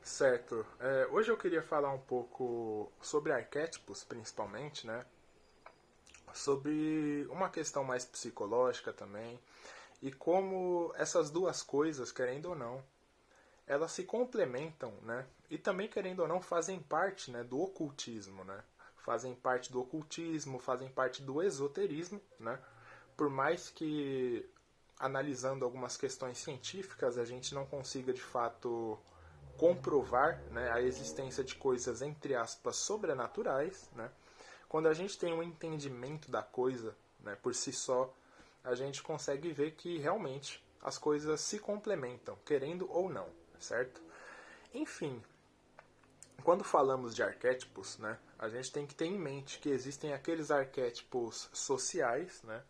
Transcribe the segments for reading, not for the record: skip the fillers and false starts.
Certo. Hoje eu queria falar um pouco sobre arquétipos, principalmente, né? Sobre uma questão mais psicológica também e como essas duas coisas, querendo ou não, elas se complementam, né? E também, querendo ou não, fazem parte, né, do ocultismo, né? Fazem parte do ocultismo, fazem parte do esoterismo, né? Por mais que analisando algumas questões científicas a gente não consiga de fato comprovar, né, a existência de coisas entre aspas sobrenaturais, né? Quando a gente tem um entendimento da coisa, né, por si só, a gente consegue ver que realmente as coisas se complementam, querendo ou não, certo? Enfim, quando falamos de arquétipos, né, a gente tem que ter em mente que existem aqueles arquétipos sociais, né,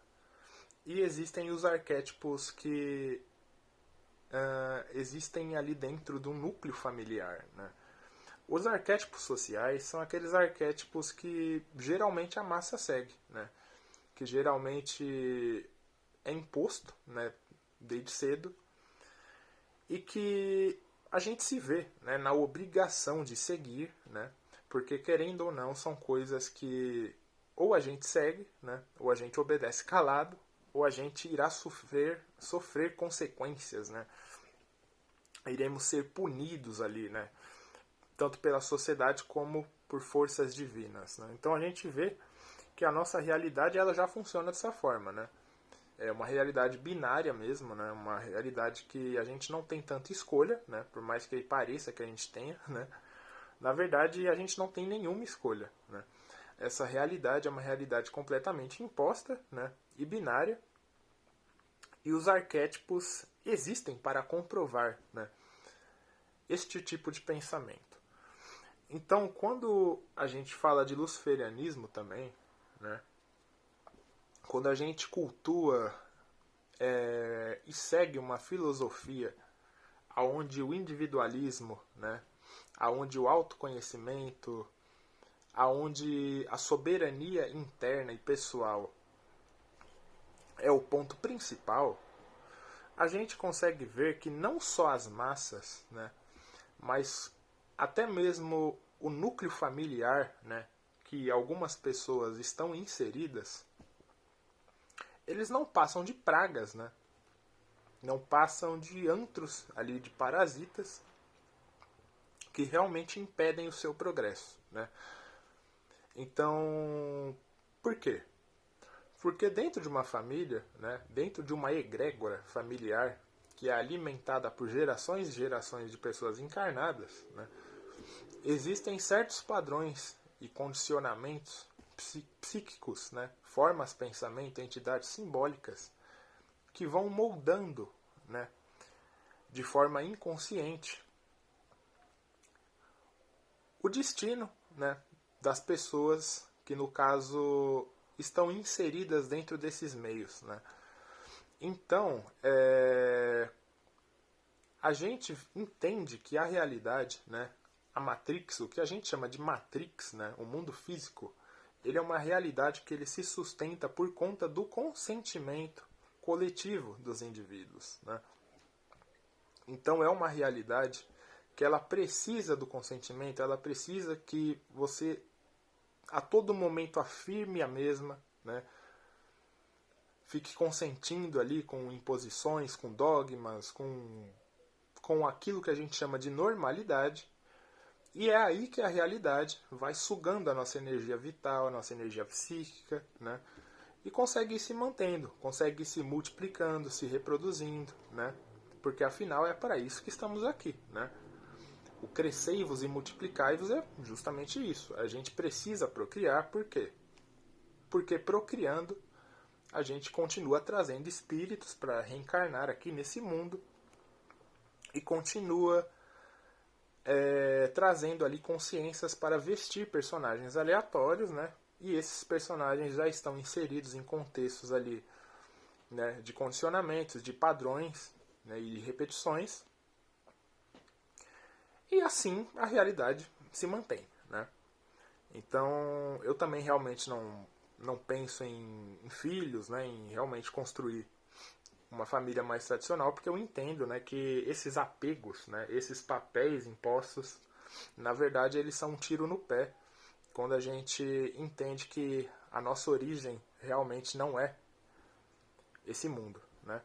e existem os arquétipos que existem ali dentro do núcleo familiar, né? Os arquétipos sociais são aqueles arquétipos que geralmente a massa segue, né? Que geralmente é imposto, né, desde cedo, e que a gente se vê, né, na obrigação de seguir, né? Porque querendo ou não são coisas que ou a gente segue, né, ou a gente obedece calado, ou a gente irá sofrer consequências, né? Iremos ser punidos ali, né? Tanto pela sociedade como por forças divinas, né? Então a gente vê que a nossa realidade ela já funciona dessa forma, né? É uma realidade binária mesmo, né? Uma realidade que a gente não tem tanta escolha, né? Por mais que pareça que a gente tenha, né? Na verdade, a gente não tem nenhuma escolha, né? Essa realidade é uma realidade completamente imposta, né? E binária. E os arquétipos existem para comprovar, né, este tipo de pensamento. Então, quando a gente fala de luciferianismo também, né, quando a gente cultua e segue uma filosofia aonde o individualismo, né, aonde o autoconhecimento, aonde a soberania interna e pessoal é o ponto principal, a gente consegue ver que não só as massas, né, mas até mesmo o núcleo familiar, né, que algumas pessoas estão inseridas, eles não passam de pragas, né? Não passam de antros ali de parasitas que realmente impedem o seu progresso, né? Então, por quê? Porque dentro de uma família, né, dentro de uma egrégora familiar que é alimentada por gerações e gerações de pessoas encarnadas, né, existem certos padrões e condicionamentos psíquicos, né, formas, pensamento, entidades simbólicas que vão moldando, né, de forma inconsciente o destino, né, das pessoas que no caso estão inseridas dentro desses meios, né? Então, a gente entende que a realidade, né, a Matrix, o que a gente chama de Matrix, né, o mundo físico, ele é uma realidade que ele se sustenta por conta do consentimento coletivo dos indivíduos, né? Então é uma realidade que ela precisa do consentimento, ela precisa que você a todo momento afirme a mesma, né? Fique consentindo ali com imposições, com dogmas, com aquilo que a gente chama de normalidade. E é aí que a realidade vai sugando a nossa energia vital, a nossa energia psíquica, né? E consegue ir se mantendo, consegue ir se multiplicando, se reproduzindo, né? Porque afinal é para isso que estamos aqui, né? O crescei-vos e multiplicai-vos é justamente isso. A gente precisa procriar, por quê? Porque procriando a gente continua trazendo espíritos para reencarnar aqui nesse mundo e continua trazendo ali consciências para vestir personagens aleatórios, né? E esses personagens já estão inseridos em contextos ali, né, de condicionamentos, de padrões, né, e repetições. E assim a realidade se mantém, né? Então eu também realmente não penso em filhos, né, em realmente construir uma família mais tradicional, porque eu entendo, né, que esses apegos, né, esses papéis impostos, na verdade eles são um tiro no pé, quando a gente entende que a nossa origem realmente não é esse mundo, né?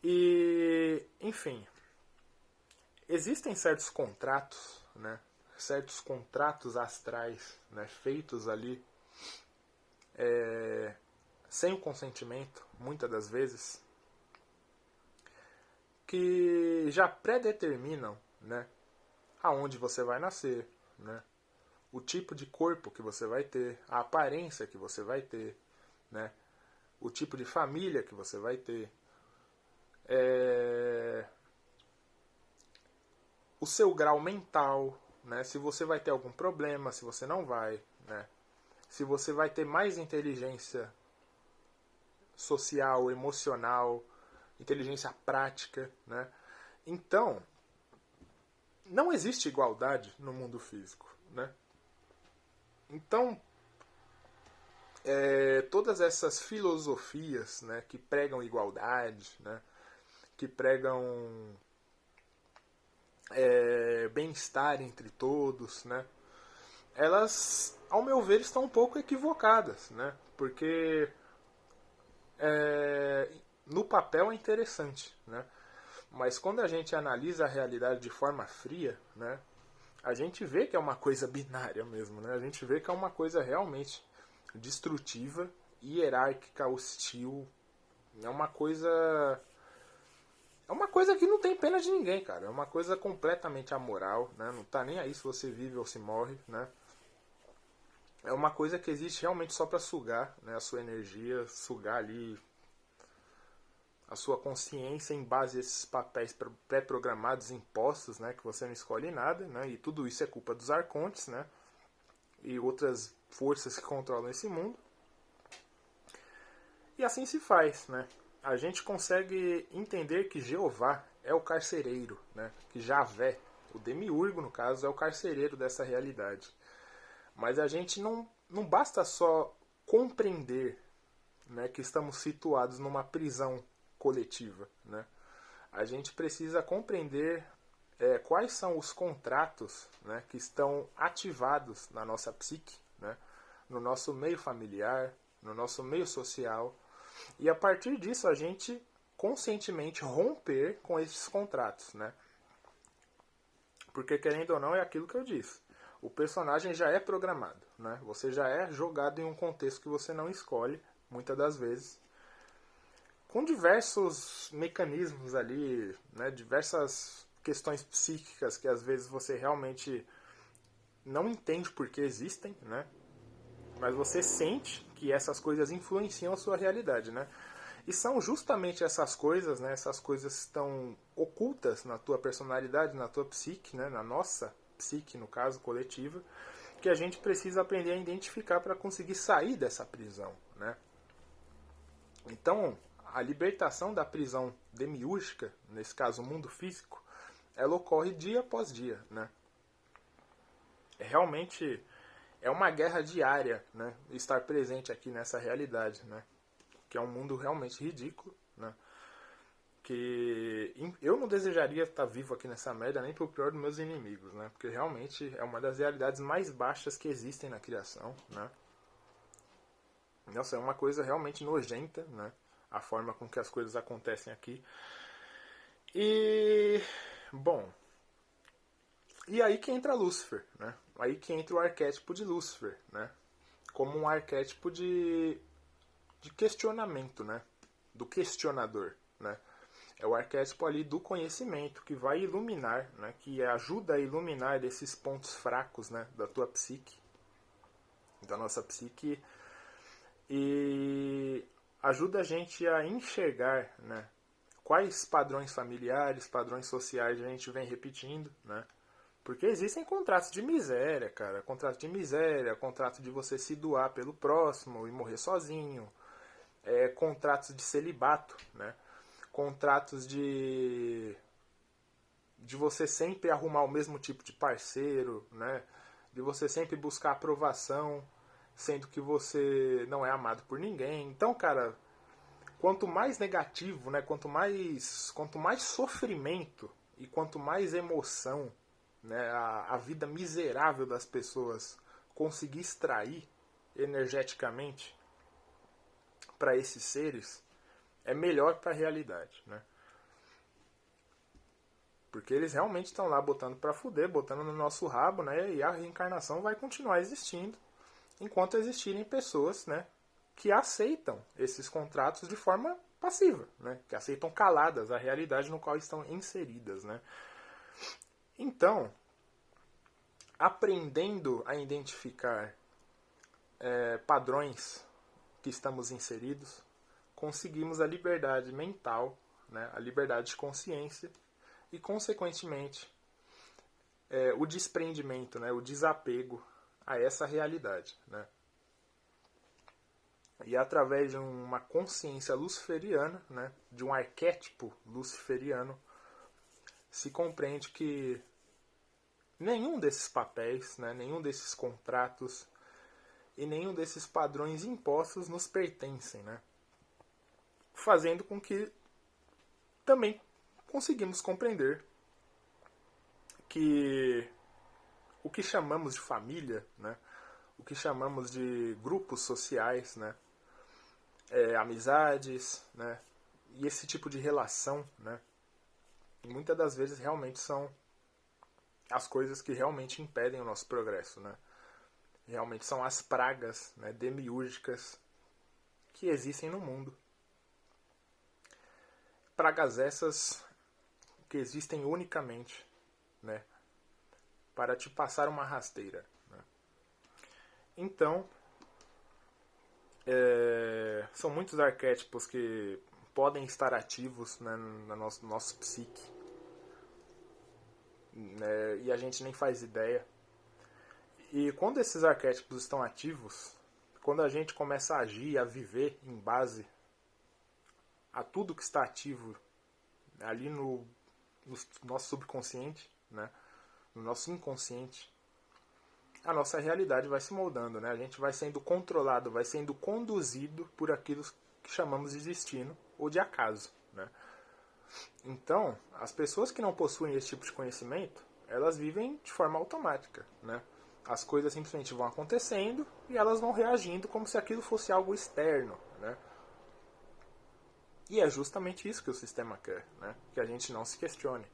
E, enfim, existem certos contratos, né, certos contratos astrais, né, feitos ali sem o consentimento, muitas das vezes, que já predeterminam, né, aonde você vai nascer, né, o tipo de corpo que você vai ter, a aparência que você vai ter, né, o tipo de família que você vai ter, o seu grau mental, né, se você vai ter algum problema, se você não vai, né, se você vai ter mais inteligência social, emocional, inteligência prática, né? Então, não existe igualdade no mundo físico, né? Então, todas essas filosofias, né, que pregam igualdade, né, que pregam bem-estar entre todos, né, elas, ao meu ver, estão um pouco equivocadas, né? Porque no papel é interessante, né? Mas quando a gente analisa a realidade de forma fria, né, a gente vê que é uma coisa binária mesmo, né? A gente vê que é uma coisa realmente destrutiva, hierárquica, hostil. É uma coisa que não tem pena de ninguém, cara. É uma coisa completamente amoral, né? Não tá nem aí se você vive ou se morre, né? É uma coisa que existe realmente só para sugar, né, a sua energia, sugar ali a sua consciência em base a esses papéis pré-programados, impostos, né, que você não escolhe nada, né, e tudo isso é culpa dos arcontes, né, e outras forças que controlam esse mundo. E assim se faz, né. A gente consegue entender que Jeová é o carcereiro, né, que Javé, o demiurgo no caso, é o carcereiro dessa realidade. Mas a gente não basta só compreender, né, que estamos situados numa prisão coletiva, né? A gente precisa compreender quais são os contratos, né, que estão ativados na nossa psique, né, no nosso meio familiar, no nosso meio social, e a partir disso a gente conscientemente romper com esses contratos, né? Porque querendo ou não é aquilo que eu disse. O personagem já é programado, né? Você já é jogado em um contexto que você não escolhe, muitas das vezes, com diversos mecanismos ali, né? Diversas questões psíquicas que às vezes você realmente não entende por que existem, né? Mas você sente que essas coisas influenciam a sua realidade, né? E são justamente essas coisas, né? Essas coisas estão ocultas na tua personalidade, na tua psique, né? Na nossa psique, no caso, coletiva, que a gente precisa aprender a identificar para conseguir sair dessa prisão, né? Então, a libertação da prisão demiúrgica, nesse caso o mundo físico, ela ocorre dia após dia, né? Realmente é uma guerra diária, né? Estar presente aqui nessa realidade, né? Que é um mundo realmente ridículo, né? Que eu não desejaria estar vivo aqui nessa merda nem pro pior dos meus inimigos, né? Porque realmente é uma das realidades mais baixas que existem na criação, né? Nossa, é uma coisa realmente nojenta, né? A forma com que as coisas acontecem aqui. E bom, e aí que entra Lúcifer, né? Aí que entra o arquétipo de Lúcifer, né? Como um arquétipo de questionamento, né? Do questionador, né? É o arquétipo ali do conhecimento que vai iluminar, né? Que ajuda a iluminar esses pontos fracos, né? Da tua psique, da nossa psique, e ajuda a gente a enxergar, né? Quais padrões familiares, padrões sociais a gente vem repetindo, né? Porque existem contratos de miséria, cara. Contrato de miséria, contrato de você se doar pelo próximo e morrer sozinho. Contratos de celibato, né? Contratos de você sempre arrumar o mesmo tipo de parceiro, né? De você sempre buscar aprovação, sendo que você não é amado por ninguém. Então, cara, quanto mais negativo, né, quanto mais sofrimento e quanto mais emoção, né, a vida miserável das pessoas conseguir extrair energeticamente para esses seres, é melhor para a realidade, né? Porque eles realmente estão lá botando para fuder, botando no nosso rabo, né? E a reencarnação vai continuar existindo enquanto existirem pessoas, né, que aceitam esses contratos de forma passiva, né? Que aceitam caladas a realidade no qual estão inseridas, né? Então, aprendendo a identificar padrões que estamos inseridos, conseguimos a liberdade mental, né, a liberdade de consciência e, consequentemente, o desprendimento, né, o desapego a essa realidade, né? E através de uma consciência luciferiana, né, de um arquétipo luciferiano, se compreende que nenhum desses papéis, né, nenhum desses contratos e nenhum desses padrões impostos nos pertencem, né? Fazendo com que também conseguimos compreender que o que chamamos de família, né, o que chamamos de grupos sociais, né, amizades, né, e esse tipo de relação, né, muitas das vezes realmente são as coisas que realmente impedem o nosso progresso, né? Realmente são as pragas, né, demiúrgicas que existem no mundo. Pragas essas que existem unicamente, né, para te passar uma rasteira, né? Então, são muitos arquétipos que podem estar ativos, né, no nosso psique, né, e a gente nem faz ideia. E quando esses arquétipos estão ativos, quando a gente começa a agir, a viver em base a tudo que está ativo ali no nosso subconsciente, né, no nosso inconsciente, a nossa realidade vai se moldando, né? A gente vai sendo controlado, vai sendo conduzido por aquilo que chamamos de destino ou de acaso, né? Então, as pessoas que não possuem esse tipo de conhecimento, elas vivem de forma automática, né? As coisas simplesmente vão acontecendo e elas vão reagindo como se aquilo fosse algo externo, né? E é justamente isso que o sistema quer, né? Que a gente não se questione.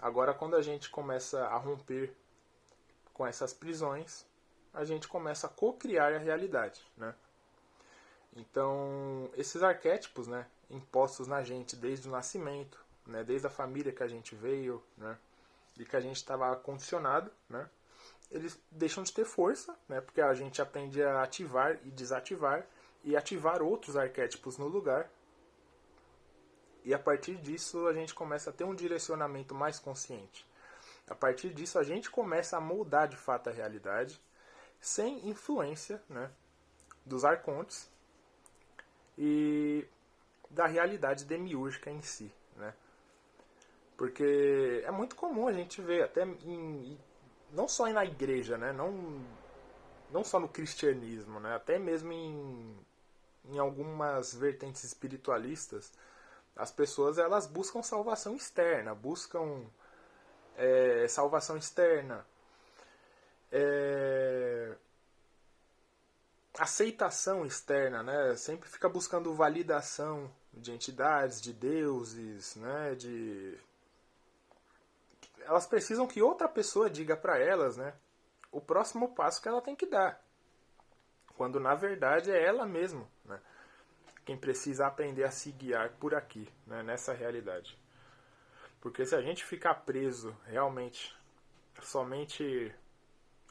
Agora, quando a gente começa a romper com essas prisões, a gente começa a co-criar a realidade, né? Então, esses arquétipos, né, impostos na gente desde o nascimento, né, desde a família que a gente veio, né, e que a gente estava condicionado, né, eles deixam de ter força, né, porque a gente aprende a ativar e desativar e ativar outros arquétipos no lugar. E a partir disso a gente começa a ter um direcionamento mais consciente. A partir disso a gente começa a moldar de fato a realidade sem influência, né, dos arcontes e da realidade demiúrgica em si, né? Porque é muito comum a gente ver, até não só na igreja, né? Não só no cristianismo, né? Até mesmo em algumas vertentes espiritualistas, as pessoas elas buscam salvação externa, buscam salvação externa, aceitação externa, né? Sempre fica buscando validação de entidades, de deuses, né? Elas precisam que outra pessoa diga para elas, né, o próximo passo que ela tem que dar, quando na verdade é ela mesma, né, quem precisa aprender a se guiar por aqui, né, nessa realidade. Porque se a gente ficar preso realmente somente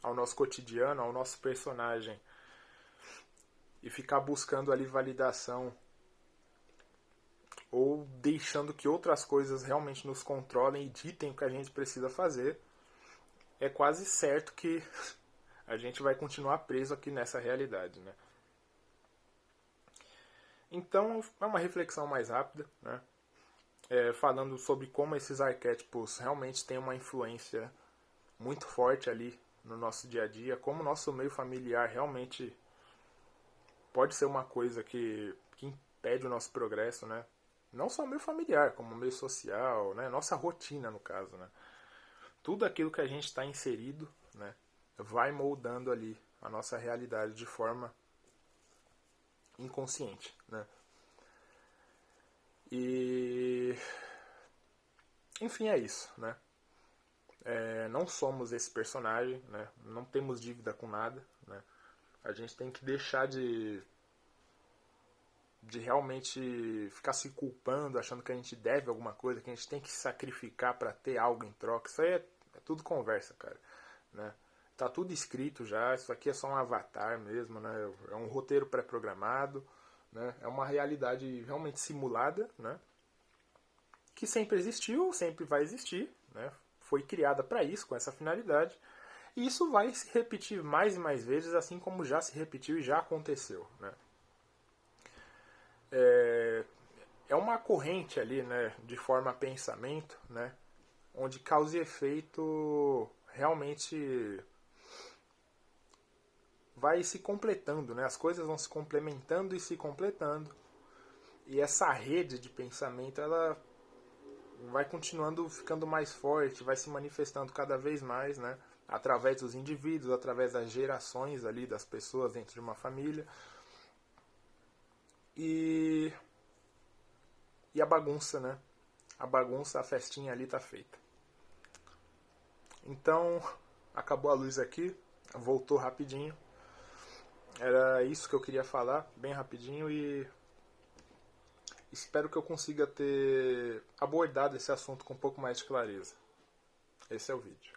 ao nosso cotidiano, ao nosso personagem, e ficar buscando ali validação ou deixando que outras coisas realmente nos controlem e ditem o que a gente precisa fazer, é quase certo que a gente vai continuar preso aqui nessa realidade, né? Então, é uma reflexão mais rápida, né? Falando sobre como esses arquétipos realmente têm uma influência muito forte ali no nosso dia a dia, como o nosso meio familiar realmente pode ser uma coisa que impede o nosso progresso, né? Não só o meio familiar, como o meio social, né? Nossa rotina, no caso, né? Tudo aquilo que a gente está inserido, né? Vai moldando ali a nossa realidade de forma inconsciente, né? E enfim, é isso, né? Não somos esse personagem, né? Não temos dívida com nada, né? A gente tem que deixar de realmente ficar se culpando, achando que a gente deve alguma coisa, que a gente tem que se sacrificar para ter algo em troca. Isso aí é tudo conversa, cara, né? Tá tudo escrito já, isso aqui é só um avatar mesmo, né? É um roteiro pré-programado, né? É uma realidade realmente simulada, né? Que sempre existiu, sempre vai existir, né? Foi criada para isso, com essa finalidade. E isso vai se repetir mais e mais vezes, assim como já se repetiu e já aconteceu, né? É uma corrente ali, né, de forma pensamento, né, onde causa e efeito realmente vai se completando, né? As coisas vão se complementando e se completando. E essa rede de pensamento, ela vai continuando ficando mais forte, vai se manifestando cada vez mais, né? Através dos indivíduos, através das gerações ali das pessoas dentro de uma família. E a bagunça, né? A bagunça, a festinha ali tá feita. Então, acabou a luz aqui, voltou rapidinho. Era isso que eu queria falar, bem rapidinho, e espero que eu consiga ter abordado esse assunto com um pouco mais de clareza. Esse é o vídeo.